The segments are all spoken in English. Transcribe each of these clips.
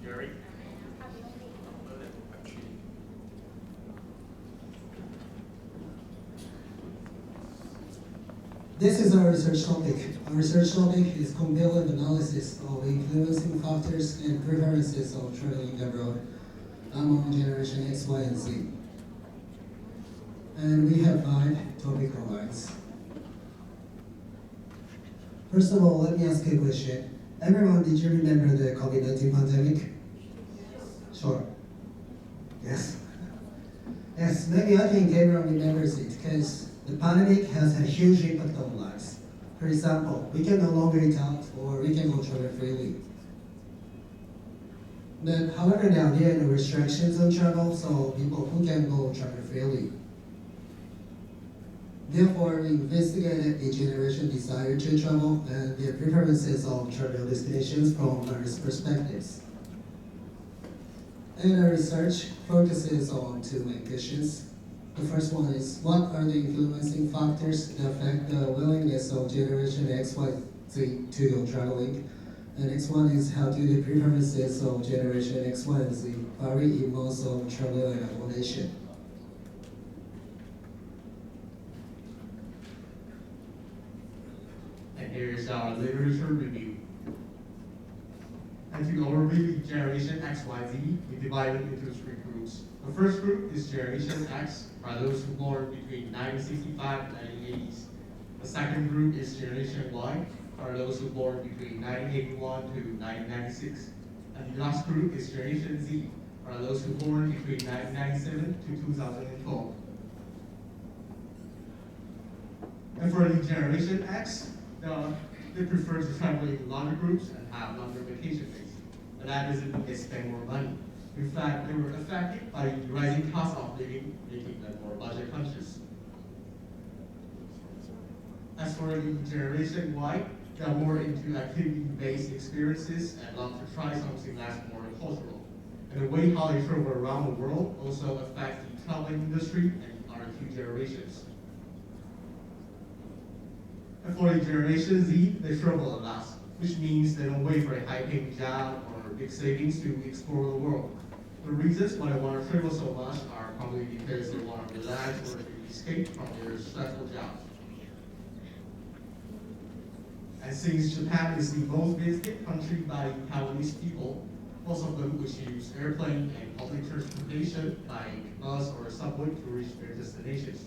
Jerry? This is our research topic. Our research topic is comparative analysis of influencing factors and preferences of traveling abroad among generation X, Y, and Z. And we have 5 topical lines. First of all, let me ask you a question. Everyone, did you remember the COVID-19 pandemic? Sure. Yes. Yes, maybe I think everyone remembers it because the pandemic has a huge impact on lives. For example, we can no longer eat out or we can go travel freely. But however, now there are no restrictions on travel, so people who can go travel freely. Therefore, we investigated the generation desire to travel and their preferences of travel destinations from various perspectives. And our research focuses on 2 main questions. The first one is, what are the influencing factors that affect the willingness of generation X, Y, Z to go traveling? The next one is, how do the preferences of generation X, Y, and Z vary in modes of travel and accommodation? And here is our literature review. And to overview generation X, Y, Z, we divide it into 3 groups. The first group is generation X, are those who were born between 1965 and 1980s. The second group is generation Y, are those who were born between 1981 to 1996. And the last group is generation Z, are those who were born between 1997 to 2012. And for the generation X, they prefer to travel in larger groups and have longer vacation days. But that doesn't mean they spend more money. In fact, they were affected by the rising cost of living, making them more budget conscious. As for the generation Y, they are more into activity-based experiences and love to try something that's more cultural. And the way how they travel around the world also affects the traveling industry and our 2 generations. And for the generation Z, they travel a lot, which means they don't wait for a high-paying job or big savings to explore the world. The reasons why they want to travel so much are probably because they want to relax or to escape from their stressful jobs. And since Japan is the most visited country by Taiwanese people, most of them would use airplane and public transportation like bus or subway to reach their destinations.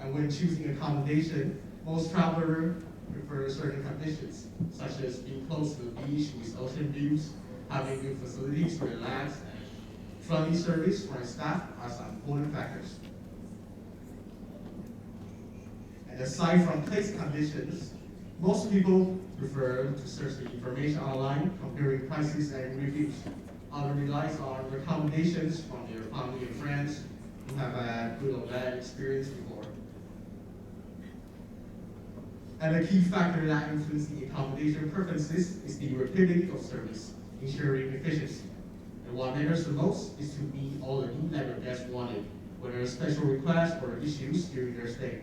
And when choosing accommodation, most travelers prefer certain conditions, such as being close to the beach with ocean views, having good facilities to relax, and friendly service from staff are some important factors. And aside from place conditions, most people prefer to search the information online, comparing prices and reviews. Others rely on recommendations from their family and friends who have had good or bad experience before. And a key factor that influences the accommodation preferences is the rapidity of service, ensuring efficiency. And what matters the most is to meet all the needs that your guests wanted, whether special requests or issues during their stay.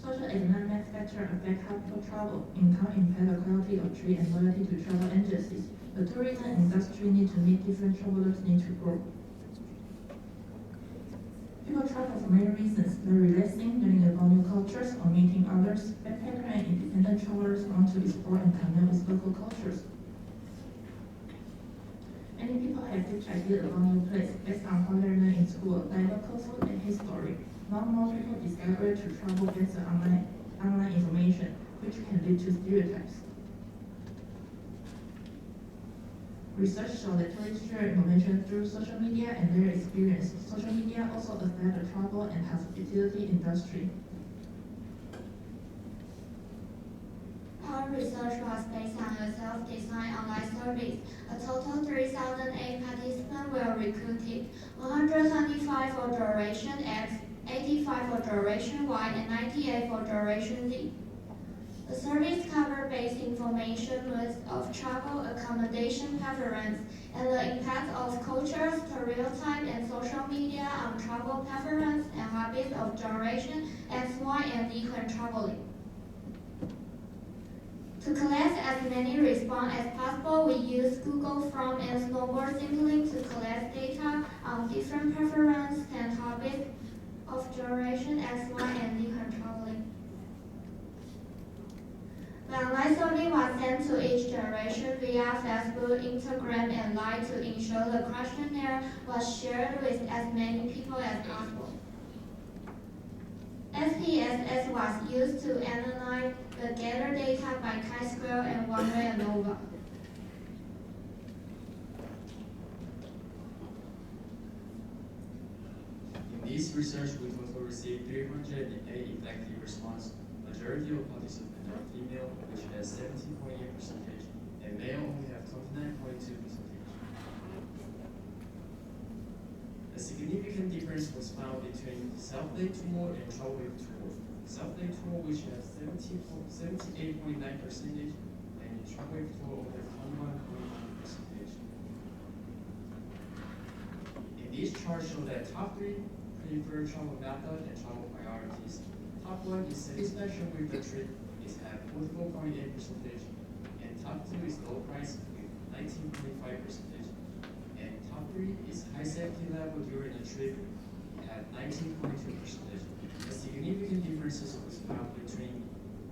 Socioeconomic factors affect how people travel. Income impact the quality of trade and loyalty to travel agencies. The tourism industry needs to meet different travelers' need to grow. People travel for many reasons: they're relaxing, learning about new cultures, or meeting others. Backpacker and independent travelers want to explore and connect with local cultures. Many people have different ideas about new places based on what they learn in school, like local food and history. Now more people discover to travel based on online information, which can lead to stereotypes. Research shows that tourists share information through social media and their experience. Social media also affect the travel and hospitality industry. Our research was based on a self-designed online survey. A total 3,008 participants were recruited, 125 for duration X, 85 for duration Y, and 98 for duration Z. The surveys cover basic information of travel, accommodation preference, and the impact of culture, stereotype, and social social media on travel preference and habits of duration, X, Y, and Z when traveling. To collect as many responses as possible, we use Google Form and Snowboard sampling to collect data on different preferences and habits of duration, X, Y, and Z when traveling. The online survey was sent to each generation via Facebook, Instagram, and Line to ensure the questionnaire was shared with as many people as possible. SPSS was used to analyze the gathered data by chi-square and one-way ANOVA. In this research, we totally received 308 effective responses. Majority of participants are female, which has 17.8%, and male only have 29.2%. A significant difference was found between self-led tour and travel tour. Self-led tour, which has 78.9%, and travel tour only 21.9%. In this chart show that top 3 preferred travel method and travel priorities. Top 1 is satisfaction with the trip, is at 44.8%, and top 2 is low price with 19.5%, and top 3 is high safety level during the trip at 19.2%. The significant differences was found between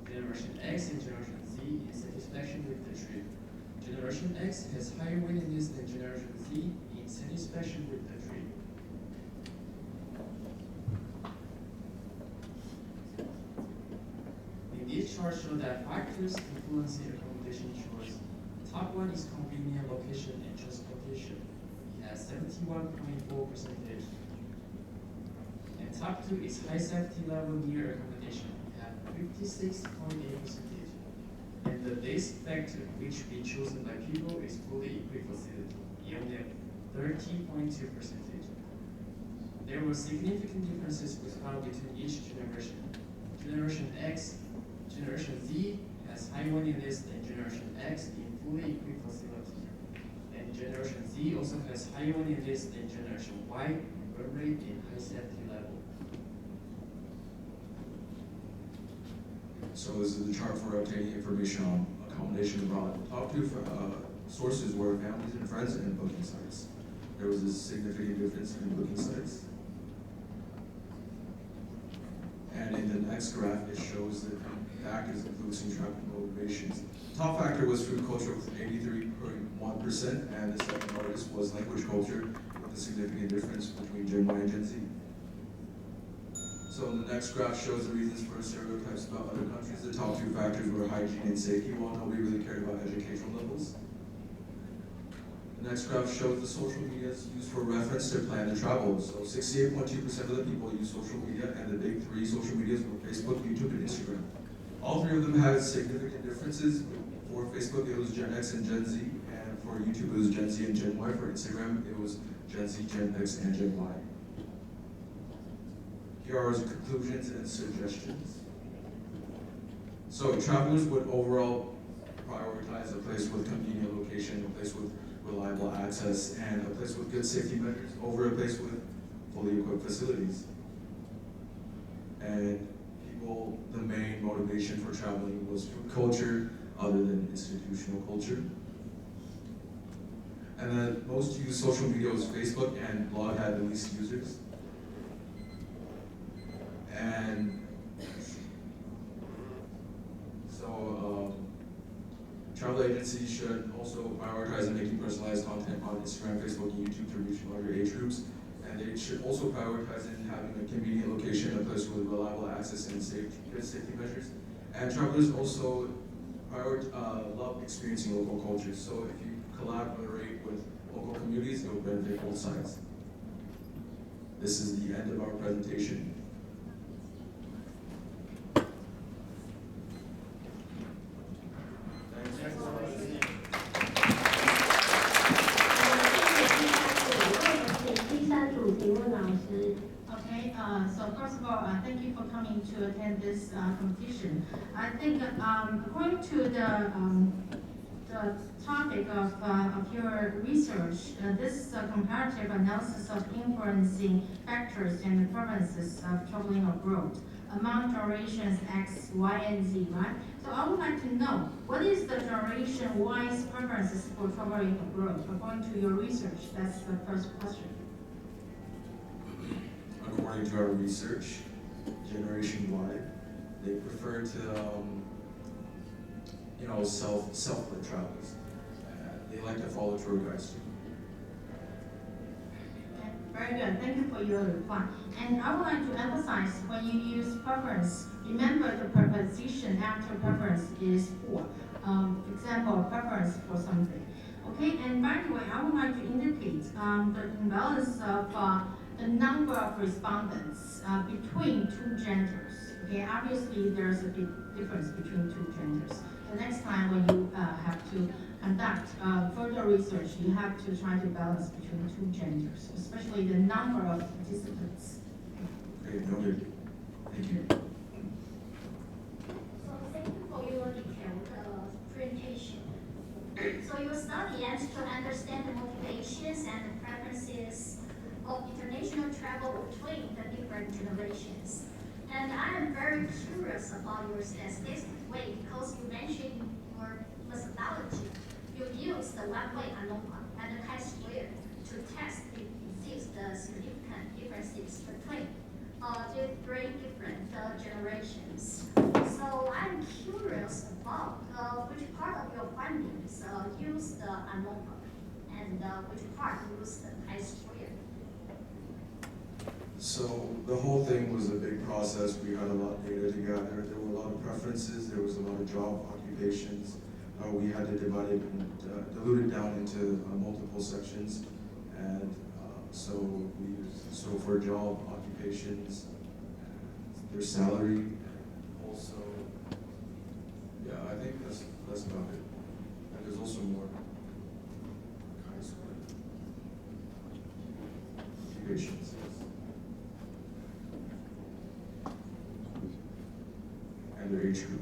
Generation X and Generation Z in satisfaction with the trip. Generation X has higher willingness than Generation Z in satisfaction with the trip. These charts show that factors influencing accommodation choice. Top 1 is convenient location and transportation. It has 71.4%. And top 2 is high safety level near accommodation. It has 56.8%. And the base factor which be chosen by people is fully equipped facility. It only has 30.2%. There were significant differences was found between each generation. Generation X, Generation Z has high willingness than Generation X in fully equipped facility. And Generation Z also has high willingness than Generation Y in burn rate and high safety level. So this is the chart for obtaining information on accommodation abroad. The top 2 sources were families and friends and booking sites. There was a significant difference in booking sites. And in the next graph, it shows the factors influencing travel motivations. Top factor was food culture with 83.1%, and the second largest was language culture with a significant difference between Gen Y and Gen Z. So the next graph shows the reasons for stereotypes about other countries. The top 2 factors were hygiene and safety, while nobody really cared about educational levels. The next graph shows the social media used for reference to plan the travel. So 68.2% of the people use social media, and the big 3 social medias were Facebook, YouTube, and Instagram. All 3 of them had significant differences. For Facebook, it was Gen X and Gen Z, and for YouTube, it was Gen Z and Gen Y. For Instagram, it was Gen Z, Gen X, and Gen Y. Here are the conclusions and suggestions. So travelers would overall prioritize a place with convenient location, a place with reliable access, and a place with good safety measures over a place with fully equipped facilities. And people, the main motivation for traveling was food culture other than institutional culture. And then most used social media was Facebook, and blog had the least users. And so travel agencies should also prioritize making personalized content on Instagram, Facebook, and YouTube to reach larger age groups. And they should also prioritize in having a convenient location, a place with reliable access and good safety measures. And travelers also love experiencing local cultures. So if you collaborate with local communities, it will benefit both sides. This is the end of our presentation. Okay, so first of all, thank you for coming to attend this competition. I think according to the the topic of your research, this comparative analysis of influencing factors and preferences of traveling abroad among durations X, Y, and Z, right? So I would like to know, what is the duration-wise preferences for traveling abroad according to your research? That's the first question. According to our research, Generation Y, they prefer to, self-led travels. They like to follow tour guides too. Okay, very good. Thank you for your reply. And I would like to emphasize when you use preference, remember the preposition after preference is for. Example, preference for something. Okay, and by the way, I would like to indicate the imbalance of the number of respondents between two genders. Okay, obviously there's a big difference between two genders. The next time when you have to conduct further research, you have to try to balance between two genders, especially the number of participants. Okay, noted. Thank you. So thank you for your detailed presentation. So your study aims to understand the motivations and the preferences of international travel between the different generations. And I am very curious about your statistics way because you mentioned your methodology. You use the one-way ANOVA and the chi-square to test if it exists the significant differences between the three different generations. So I'm curious about which part of your findings use the ANOVA and which part use the chi-square. So the whole thing was a big process. We had a lot of data to gather. There were a lot of preferences. There was a lot of job occupations. We had to divide it and dilute it down into multiple sections. And so for job occupations, their salary, and also, yeah, I think that's about it. And there's also more chi-square occupations. And their age group.